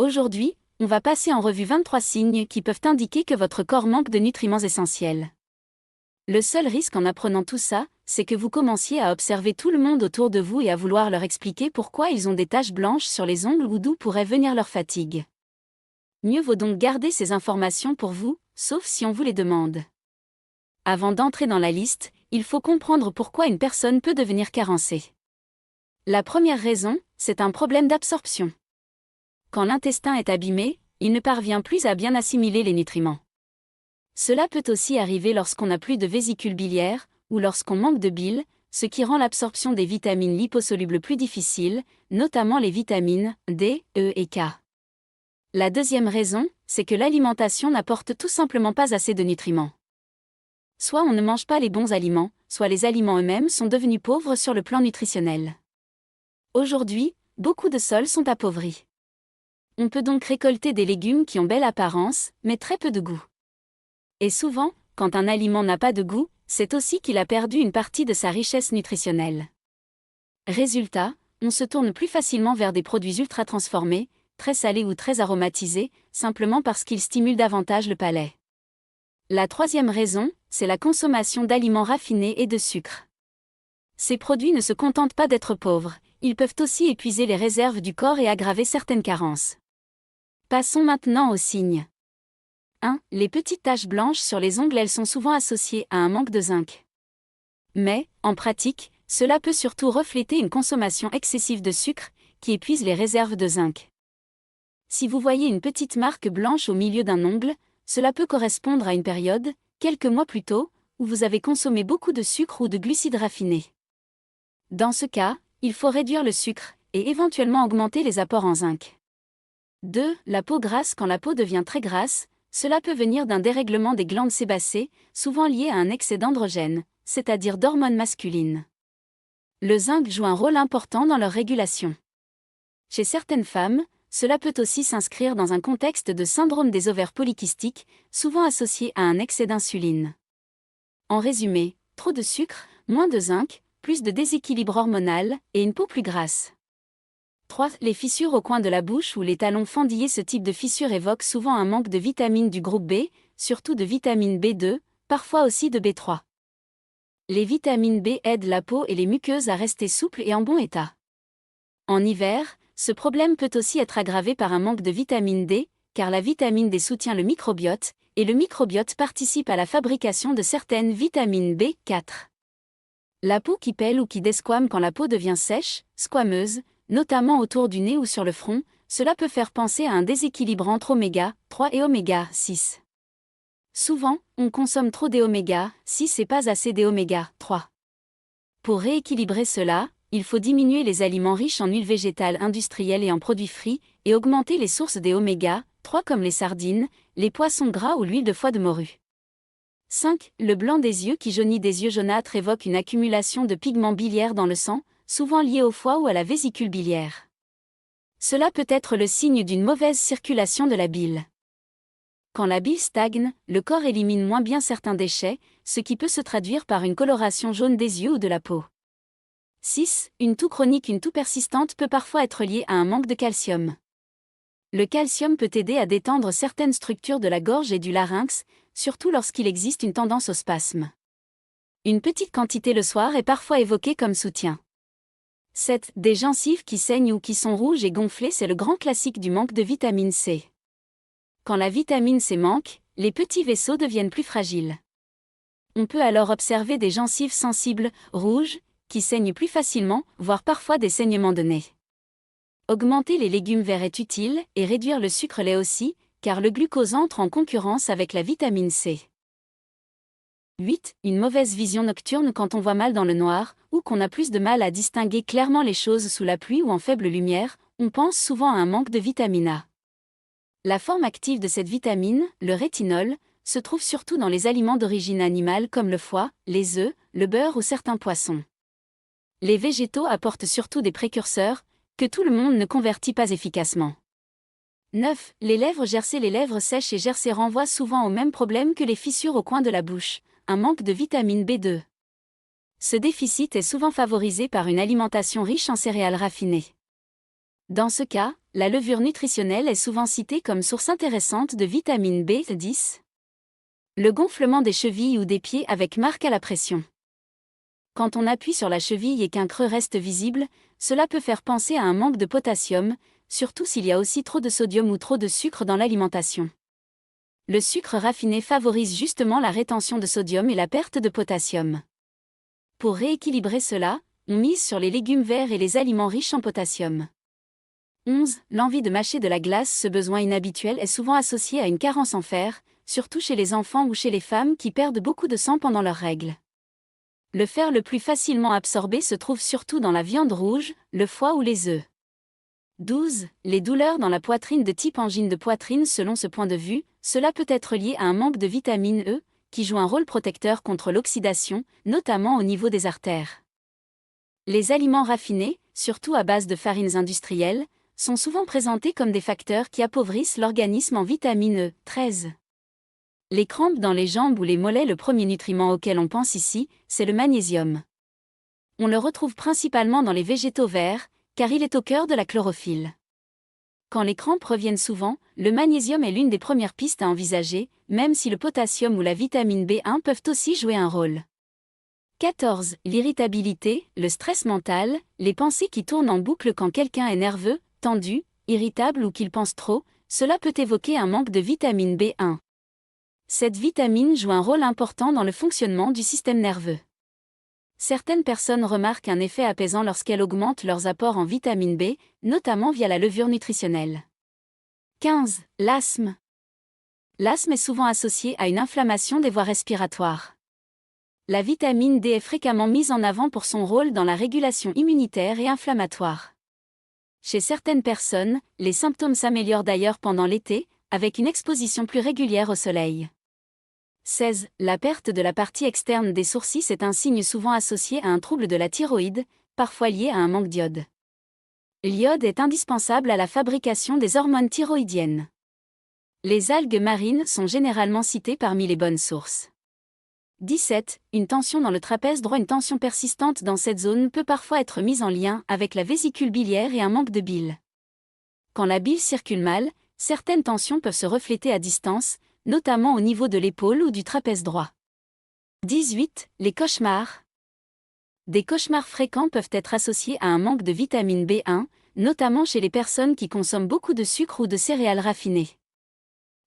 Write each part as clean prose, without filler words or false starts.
Aujourd'hui, on va passer en revue 23 signes qui peuvent indiquer que votre corps manque de nutriments essentiels. Le seul risque en apprenant tout ça, c'est que vous commenciez à observer tout le monde autour de vous et à vouloir leur expliquer pourquoi ils ont des taches blanches sur les ongles ou d'où pourrait venir leur fatigue. Mieux vaut donc garder ces informations pour vous, sauf si on vous les demande. Avant d'entrer dans la liste, il faut comprendre pourquoi une personne peut devenir carencée. La première raison, c'est un problème d'absorption. Quand l'intestin est abîmé, il ne parvient plus à bien assimiler les nutriments. Cela peut aussi arriver lorsqu'on n'a plus de vésicule biliaire, ou lorsqu'on manque de bile, ce qui rend l'absorption des vitamines liposolubles plus difficile, notamment les vitamines D, E et K. La deuxième raison, c'est que l'alimentation n'apporte tout simplement pas assez de nutriments. Soit on ne mange pas les bons aliments, soit les aliments eux-mêmes sont devenus pauvres sur le plan nutritionnel. Aujourd'hui, beaucoup de sols sont appauvris. On peut donc récolter des légumes qui ont belle apparence, mais très peu de goût. Et souvent, quand un aliment n'a pas de goût, c'est aussi qu'il a perdu une partie de sa richesse nutritionnelle. Résultat, on se tourne plus facilement vers des produits ultra transformés, très salés ou très aromatisés, simplement parce qu'ils stimulent davantage le palais. La troisième raison, c'est la consommation d'aliments raffinés et de sucre. Ces produits ne se contentent pas d'être pauvres, ils peuvent aussi épuiser les réserves du corps et aggraver certaines carences. Passons maintenant aux signes. 1. Les petites taches blanches sur les ongles, elles sont souvent associées à un manque de zinc. Mais, en pratique, cela peut surtout refléter une consommation excessive de sucre, qui épuise les réserves de zinc. Si vous voyez une petite marque blanche au milieu d'un ongle, cela peut correspondre à une période, quelques mois plus tôt, où vous avez consommé beaucoup de sucre ou de glucides raffinés. Dans ce cas, il faut réduire le sucre, et éventuellement augmenter les apports en zinc. 2. La peau grasse. Quand la peau devient très grasse, cela peut venir d'un dérèglement des glandes sébacées, souvent lié à un excès d'androgènes, c'est-à-dire d'hormones masculines. Le zinc joue un rôle important dans leur régulation. Chez certaines femmes, cela peut aussi s'inscrire dans un contexte de syndrome des ovaires polykystiques, souvent associé à un excès d'insuline. En résumé, trop de sucre, moins de zinc, plus de déséquilibre hormonal et une peau plus grasse. 3. Les fissures au coin de la bouche ou les talons fendillés. Ce type de fissure évoque souvent un manque de vitamines du groupe B, surtout de vitamine B2, parfois aussi de B3. Les vitamines B aident la peau et les muqueuses à rester souples et en bon état. En hiver, ce problème peut aussi être aggravé par un manque de vitamine D, car la vitamine D soutient le microbiote, et le microbiote participe à la fabrication de certaines vitamines B4. La peau qui pèle ou qui desquame. Quand la peau devient sèche, squameuse, notamment autour du nez ou sur le front, cela peut faire penser à un déséquilibre entre oméga 3 et oméga 6. Souvent, on consomme trop d'oméga 6 et pas assez d'oméga 3. Pour rééquilibrer cela, il faut diminuer les aliments riches en huile végétale industrielle et en produits frits, et augmenter les sources d'oméga 3 comme les sardines, les poissons gras ou l'huile de foie de morue. 5. Le blanc des yeux qui jaunit. Des yeux jaunâtres évoque une accumulation de pigments biliaires dans le sang, souvent liés au foie ou à la vésicule biliaire. Cela peut être le signe d'une mauvaise circulation de la bile. Quand la bile stagne, le corps élimine moins bien certains déchets, ce qui peut se traduire par une coloration jaune des yeux ou de la peau. 6. Une toux chronique. Une toux persistante peut parfois être liée à un manque de calcium. Le calcium peut aider à détendre certaines structures de la gorge et du larynx, surtout lorsqu'il existe une tendance au spasme. Une petite quantité le soir est parfois évoquée comme soutien. 7. Des gencives qui saignent ou qui sont rouges et gonflées. C'est le grand classique du manque de vitamine C. Quand la vitamine C manque, les petits vaisseaux deviennent plus fragiles. On peut alors observer des gencives sensibles, rouges, qui saignent plus facilement, voire parfois des saignements de nez. Augmenter les légumes verts est utile, et réduire le sucre l'est aussi, car le glucose entre en concurrence avec la vitamine C. 8. Une mauvaise vision nocturne. Quand on voit mal dans le noir, ou qu'on a plus de mal à distinguer clairement les choses sous la pluie ou en faible lumière, on pense souvent à un manque de vitamine A. La forme active de cette vitamine, le rétinol, se trouve surtout dans les aliments d'origine animale comme le foie, les œufs, le beurre ou certains poissons. Les végétaux apportent surtout des précurseurs, que tout le monde ne convertit pas efficacement. 9. Les lèvres gercées. Les lèvres sèches et gercées renvoient souvent au même problème que les fissures au coin de la bouche, un manque de vitamine B2. Ce déficit est souvent favorisé par une alimentation riche en céréales raffinées. Dans ce cas, la levure nutritionnelle est souvent citée comme source intéressante de vitamine B10. Le gonflement des chevilles ou des pieds avec marque à la pression. Quand on appuie sur la cheville et qu'un creux reste visible, cela peut faire penser à un manque de potassium, surtout s'il y a aussi trop de sodium ou trop de sucre dans l'alimentation. Le sucre raffiné favorise justement la rétention de sodium et la perte de potassium. Pour rééquilibrer cela, on mise sur les légumes verts et les aliments riches en potassium. 11. L'envie de mâcher de la glace. Ce besoin inhabituel est souvent associé à une carence en fer, surtout chez les enfants ou chez les femmes qui perdent beaucoup de sang pendant leurs règles. Le fer le plus facilement absorbé se trouve surtout dans la viande rouge, le foie ou les œufs. 12. Les douleurs dans la poitrine de type angine de poitrine. Selon ce point de vue, cela peut être lié à un manque de vitamine E, qui joue un rôle protecteur contre l'oxydation, notamment au niveau des artères. Les aliments raffinés, surtout à base de farines industrielles, sont souvent présentés comme des facteurs qui appauvrissent l'organisme en vitamine E. 13. Les crampes dans les jambes ou les mollets. Le premier nutriment auquel on pense ici, c'est le magnésium. On le retrouve principalement dans les végétaux verts, car il est au cœur de la chlorophylle. Quand les crampes reviennent souvent, le magnésium est l'une des premières pistes à envisager, même si le potassium ou la vitamine B1 peuvent aussi jouer un rôle. 14. L'irritabilité, le stress mental, les pensées qui tournent en boucle quand quelqu'un est nerveux, tendu, irritable ou qu'il pense trop, cela peut évoquer un manque de vitamine B1. Cette vitamine joue un rôle important dans le fonctionnement du système nerveux. Certaines personnes remarquent un effet apaisant lorsqu'elles augmentent leurs apports en vitamine B, notamment via la levure nutritionnelle. 15. L'asthme. L'asthme est souvent associé à une inflammation des voies respiratoires. La vitamine D est fréquemment mise en avant pour son rôle dans la régulation immunitaire et inflammatoire. Chez certaines personnes, les symptômes s'améliorent d'ailleurs pendant l'été, avec une exposition plus régulière au soleil. 16. La perte de la partie externe des sourcils est un signe souvent associé à un trouble de la thyroïde, parfois lié à un manque d'iode. L'iode est indispensable à la fabrication des hormones thyroïdiennes. Les algues marines sont généralement citées parmi les bonnes sources. 17. Une tension dans le trapèze droit. Une tension persistante dans cette zone peut parfois être mise en lien avec la vésicule biliaire et un manque de bile. Quand la bile circule mal, certaines tensions peuvent se refléter à distance, notamment au niveau de l'épaule ou du trapèze droit. 18. Les cauchemars. Des cauchemars fréquents peuvent être associés à un manque de vitamine B1, notamment chez les personnes qui consomment beaucoup de sucre ou de céréales raffinées.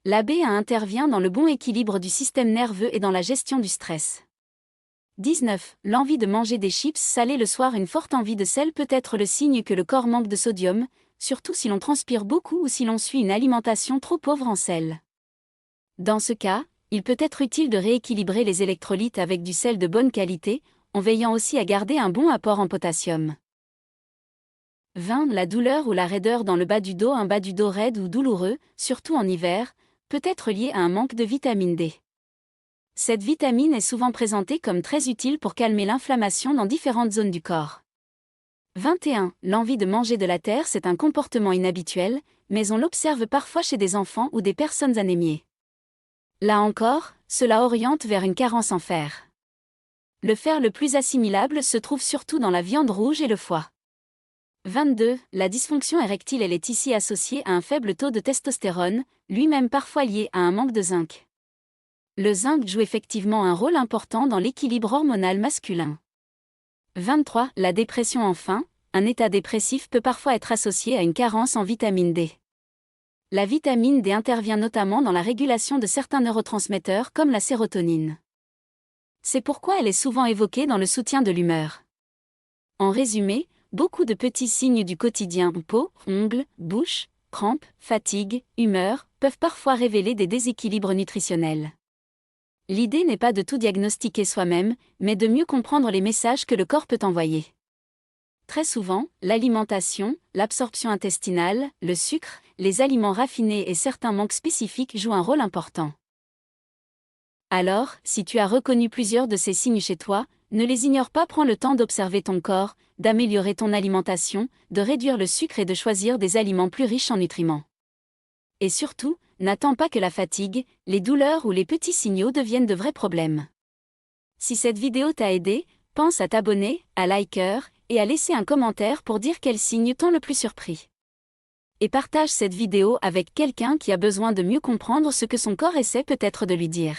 La B1 intervient dans le bon équilibre du système nerveux et dans la gestion du stress. 19. L'envie de manger des chips salées le soir. Une forte envie de sel peut être le signe que le corps manque de sodium, surtout si l'on transpire beaucoup ou si l'on suit une alimentation trop pauvre en sel. Dans ce cas, il peut être utile de rééquilibrer les électrolytes avec du sel de bonne qualité, en veillant aussi à garder un bon apport en potassium. 20. La douleur ou la raideur dans le bas du dos. Un bas du dos raide ou douloureux, surtout en hiver, peut être lié à un manque de vitamine D. Cette vitamine est souvent présentée comme très utile pour calmer l'inflammation dans différentes zones du corps. 21. L'envie de manger de la terre. C'est un comportement inhabituel, mais on l'observe parfois chez des enfants ou des personnes anémiées. Là encore, cela oriente vers une carence en fer. Le fer le plus assimilable se trouve surtout dans la viande rouge et le foie. 22. La dysfonction érectile. Elle est ici associée à un faible taux de testostérone, lui-même parfois lié à un manque de zinc. Le zinc joue effectivement un rôle important dans l'équilibre hormonal masculin. 23. La dépression. Enfin, un état dépressif peut parfois être associé à une carence en vitamine D. La vitamine D intervient notamment dans la régulation de certains neurotransmetteurs comme la sérotonine. C'est pourquoi elle est souvent évoquée dans le soutien de l'humeur. En résumé, beaucoup de petits signes du quotidien, peau, ongles, bouche, crampes, fatigue, humeur, peuvent parfois révéler des déséquilibres nutritionnels. L'idée n'est pas de tout diagnostiquer soi-même, mais de mieux comprendre les messages que le corps peut envoyer. Très souvent, l'alimentation, l'absorption intestinale, le sucre, les aliments raffinés et certains manques spécifiques jouent un rôle important. Alors, si tu as reconnu plusieurs de ces signes chez toi, ne les ignore pas. Prends le temps d'observer ton corps, d'améliorer ton alimentation, de réduire le sucre et de choisir des aliments plus riches en nutriments. Et surtout, n'attends pas que la fatigue, les douleurs ou les petits signaux deviennent de vrais problèmes. Si cette vidéo t'a aidé, pense à t'abonner, à liker et à laisser un commentaire pour dire quels signes t'ont le plus surpris. et partage cette vidéo avec quelqu'un qui a besoin de mieux comprendre ce que son corps essaie peut-être de lui dire.